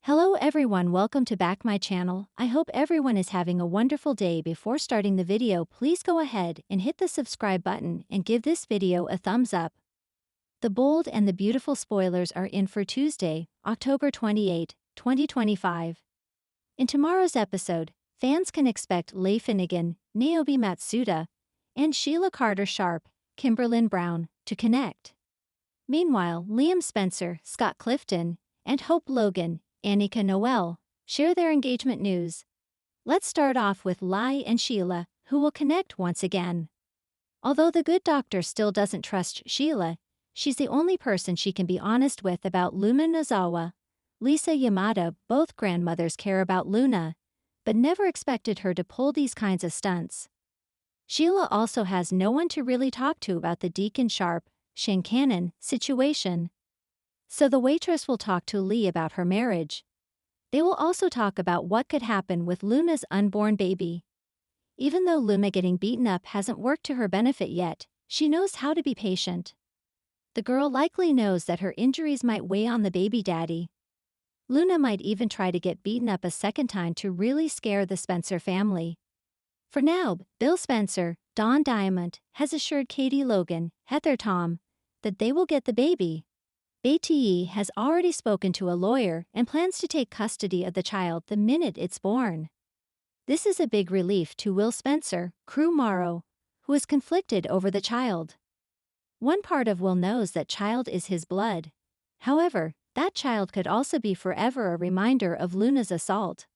Hello everyone, welcome to back my channel. I hope everyone is having a wonderful day. Before starting the video, please go ahead and hit the subscribe button and give this video a thumbs up. The bold and the beautiful spoilers are in for Tuesday, October 28, 2025. In tomorrow's episode, fans can expect Leigh Finnegan, Naomi Matsuda, and Sheila Carter-Sharp, Kimberlyn Brown, to connect. Meanwhile, Liam Spencer, Scott Clifton, and Hope Logan, Annika Noel, share their engagement news. Let's start off with Leigh and Sheila, who will connect once again. Although the good doctor still doesn't trust Sheila, she's the only person she can be honest with about Luna Nozawa. Lisa Yamada, both grandmothers care about Luna, but never expected her to pull these kinds of stunts. Sheila also has no one to really talk to about the Deacon Sharp, Shankannon situation. So the waitress will talk to Leigh about her marriage. They will also talk about what could happen with Luna's unborn baby. Even though Luna getting beaten up hasn't worked to her benefit yet, she knows how to be patient. The girl likely knows that her injuries might weigh on the baby daddy. Luna might even try to get beaten up a second time to really scare the Spencer family. For now, Bill Spencer, Dawn Diamond, has assured Katie Logan, Heather Tom, that they will get the baby. ATE has already spoken to a lawyer and plans to take custody of the child the minute it's born. This is a big relief to Will Spencer, Crew Morrow, who is conflicted over the child. One part of Will knows that child is his blood. However, that child could also be forever a reminder of Luna's assault.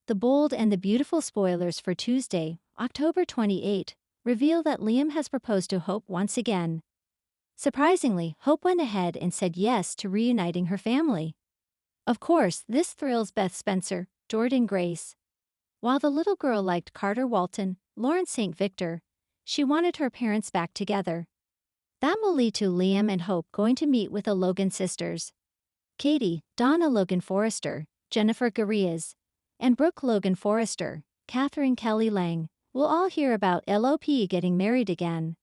The bold and the beautiful spoilers for Tuesday, October 28, reveal that Liam has proposed to Hope once again. Surprisingly, Hope went ahead and said yes to reuniting her family. Of course, this thrills Beth Spencer, Jordan Grace. While the little girl liked Carter Walton, Lawrence St. Victor, she wanted her parents back together. That will lead to Liam and Hope going to meet with the Logan sisters. Katie, Donna Logan Forrester, Jennifer Garias, and Brooke Logan Forrester, Catherine Kelly Lang, will all hear about LOP getting married again.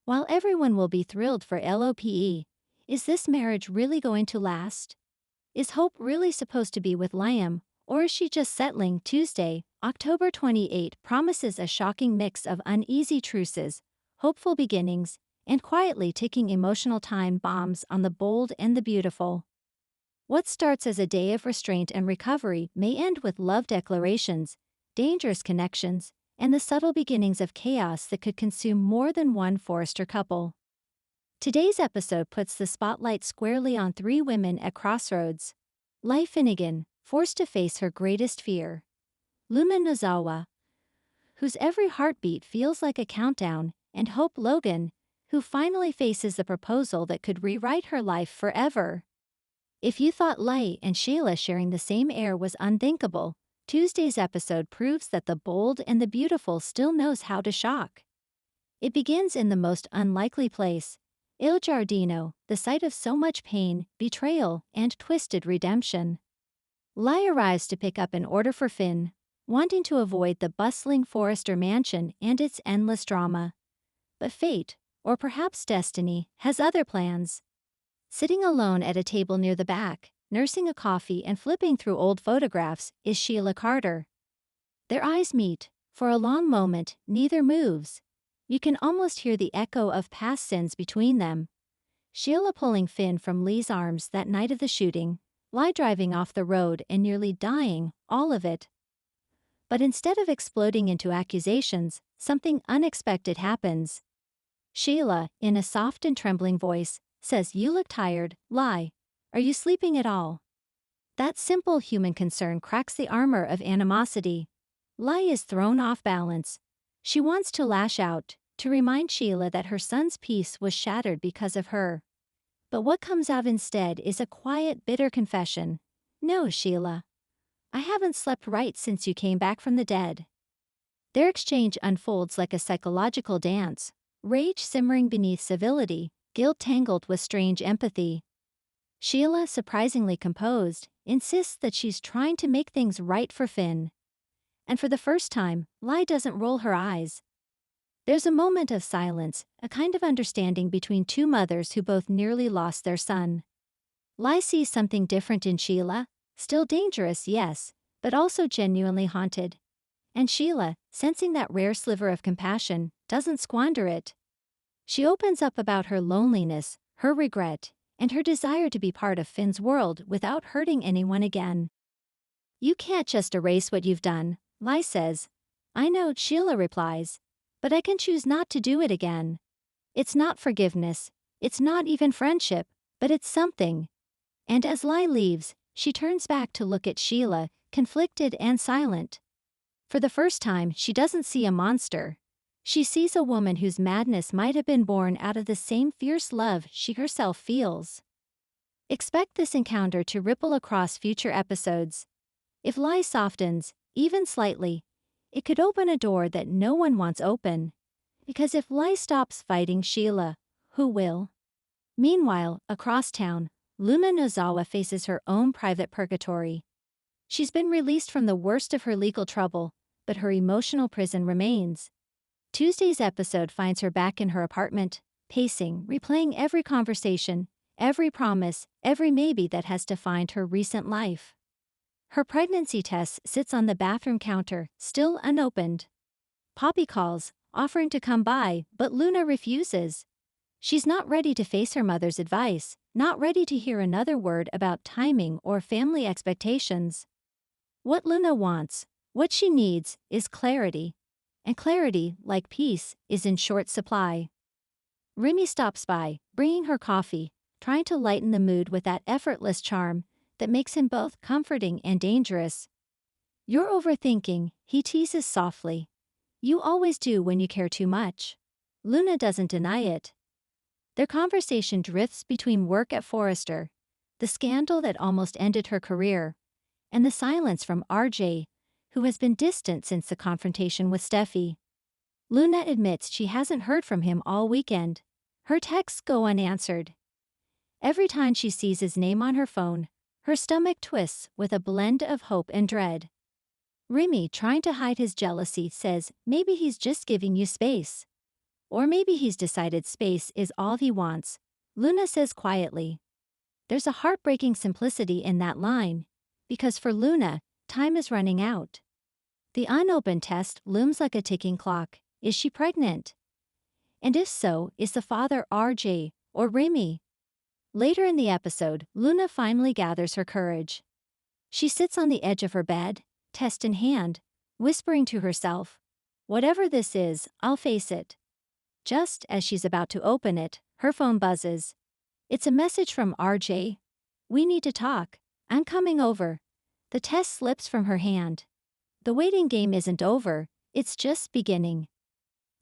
While everyone will be thrilled for LOPE, is this marriage really going to last? Is Hope really supposed to be with Liam, or is she just settling? Tuesday, October 28 promises a shocking mix of uneasy truces, hopeful beginnings, and quietly ticking emotional time bombs on the bold and the beautiful. What starts as a day of restraint and recovery may end with love declarations, dangerous connections, and the subtle beginnings of chaos that could consume more than one Forrester couple. Today's episode puts the spotlight squarely on three women at crossroads. Leigh Finnegan, forced to face her greatest fear. Luna Nozawa, whose every heartbeat feels like a countdown, and Hope Logan, who finally faces the proposal that could rewrite her life forever. If you thought Leigh and Sheila sharing the same air was unthinkable, Tuesday's episode proves that the bold and the beautiful still knows how to shock. It begins in the most unlikely place, Il Giardino, the site of so much pain, betrayal, and twisted redemption. Leigh arrives to pick up an order for Finn, wanting to avoid the bustling Forrester mansion and its endless drama. But fate, or perhaps destiny, has other plans. Sitting alone at a table near the back, nursing a coffee and flipping through old photographs, is Sheila Carter. Their eyes meet. For a long moment, neither moves. You can almost hear the echo of past sins between them. Sheila pulling Finn from Leigh's arms that night of the shooting, Leigh driving off the road and nearly dying, all of it. But instead of exploding into accusations, something unexpected happens. Sheila, in a soft and trembling voice, says, "You look tired, Leigh. Are you sleeping at all?" That simple human concern cracks the armor of animosity. Leigh is thrown off balance. She wants to lash out, to remind Sheila that her son's peace was shattered because of her. But what comes out instead is a quiet, bitter confession. "No, Sheila. I haven't slept right since you came back from the dead." Their exchange unfolds like a psychological dance, rage simmering beneath civility, guilt tangled with strange empathy. Sheila, surprisingly composed, insists that she's trying to make things right for Finn. And for the first time, Leigh doesn't roll her eyes. There's a moment of silence, a kind of understanding between two mothers who both nearly lost their son. Leigh sees something different in Sheila, Still dangerous, yes, but also genuinely haunted. And Sheila, sensing that rare sliver of compassion, doesn't squander it. She opens up about her loneliness, her regret, and her desire to be part of Finn's world without hurting anyone again. "You can't just erase what you've done," Lai says. "I know," Sheila replies, "but I can choose not to do it again. It's not forgiveness, it's not even friendship, but it's something." And as Lai leaves, she turns back to look at Sheila, conflicted and silent. For the first time, she doesn't see a monster. She sees a woman whose madness might have been born out of the same fierce love she herself feels. Expect this encounter to ripple across future episodes. If Lai softens, even slightly, it could open a door that no one wants open. Because if Lai stops fighting Sheila, who will? Meanwhile, across town, Luna Nozawa faces her own private purgatory. She's been released from the worst of her legal trouble, but her emotional prison remains. Tuesday's episode finds her back in her apartment, pacing, replaying every conversation, every promise, every maybe that has defined her recent life. Her pregnancy test sits on the bathroom counter, still unopened. Poppy calls, offering to come by, but Luna refuses. She's not ready to face her mother's advice, not ready to hear another word about timing or family expectations. What Luna wants, what she needs, is clarity. And clarity, like peace, is in short supply. Remy stops by, bringing her coffee, trying to lighten the mood with that effortless charm that makes him both comforting and dangerous. "You're overthinking," he teases softly. "You always do when you care too much." Luna doesn't deny it. Their conversation drifts between work at Forrester, the scandal that almost ended her career, and the silence from RJ, who has been distant since the confrontation with Steffi. Luna admits she hasn't heard from him all weekend. Her texts go unanswered. Every time she sees his name on her phone, her stomach twists with a blend of hope and dread. Remy, trying to hide his jealousy, says maybe he's just giving you space. Or maybe he's decided space is all he wants, Luna says quietly. There's a heartbreaking simplicity in that line, because for Luna, time is running out. The unopened test looms like a ticking clock. Is she pregnant? And if so, is the father RJ or Remy? Later in the episode, Luna finally gathers her courage. She sits on the edge of her bed, test in hand, whispering to herself, "Whatever this is, I'll face it." Just as she's about to open it, her phone buzzes. It's a message from RJ. "We need to talk. I'm coming over." The test slips from her hand. The waiting game isn't over, it's just beginning.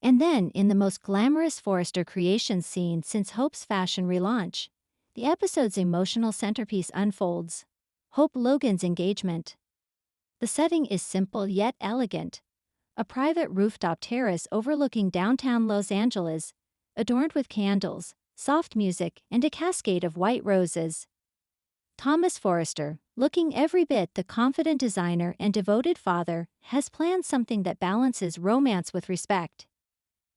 And then, in the most glamorous Forrester creation scene since Hope's fashion relaunch, the episode's emotional centerpiece unfolds: Hope Logan's engagement. The setting is simple yet elegant. A private rooftop terrace overlooking downtown Los Angeles, adorned with candles, soft music, and a cascade of white roses. Thomas Forrester, looking every bit the confident designer and devoted father, has planned something that balances romance with respect.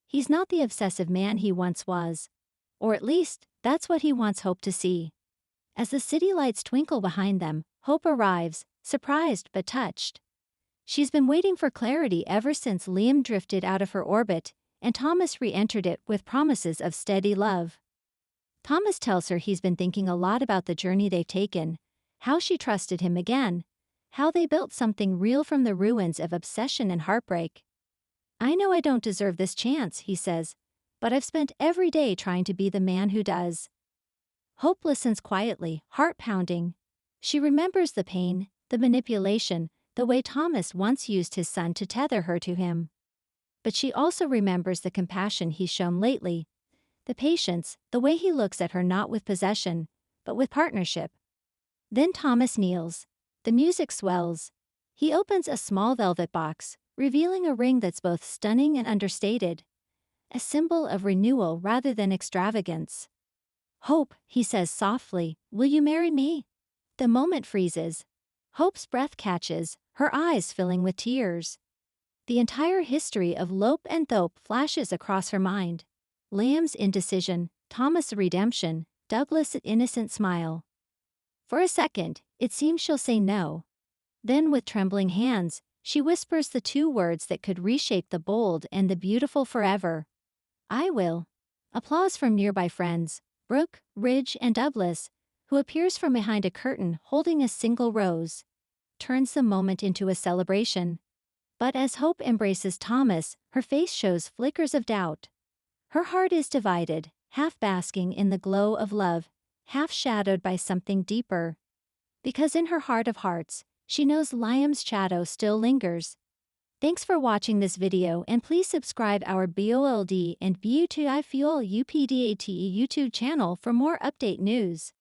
He's not the obsessive man he once was. Or at least, that's what he wants Hope to see. As the city lights twinkle behind them, Hope arrives, surprised but touched. She's been waiting for clarity ever since Liam drifted out of her orbit, and Thomas re-entered it with promises of steady love. Thomas tells her he's been thinking a lot about the journey they've taken, how she trusted him again, how they built something real from the ruins of obsession and heartbreak. "I know I don't deserve this chance," he says, "but I've spent every day trying to be the man who does." Hope listens quietly, heart pounding. She remembers the pain, the manipulation, the way Thomas once used his son to tether her to him. But she also remembers the compassion he's shown lately, the patience, the way he looks at her not with possession, but with partnership. Then Thomas kneels. The music swells. He opens a small velvet box, revealing a ring that's both stunning and understated, a symbol of renewal rather than extravagance. "Hope," he says softly, "will you marry me?" The moment freezes. Hope's breath catches, her eyes filling with tears. The entire history of Lope and Thope flashes across her mind. Liam's indecision, Thomas' redemption, Douglas' innocent smile. For a second, It seems she'll say no. Then with trembling hands, she whispers the two words that could reshape the bold and the beautiful forever. I will. Applause from nearby friends, Brooke, Ridge, and Douglas, who appears from behind a curtain holding a single rose, turns the moment into a celebration. But as Hope embraces Thomas, her face shows flickers of doubt. Her heart is divided, half basking in the glow of love, half shadowed by something deeper. Because in her heart of hearts, she knows Liam's shadow still lingers. Thanks for watching this video, and please subscribe our BOLD and BUTI Fuel UPDATE YouTube channel for more update news.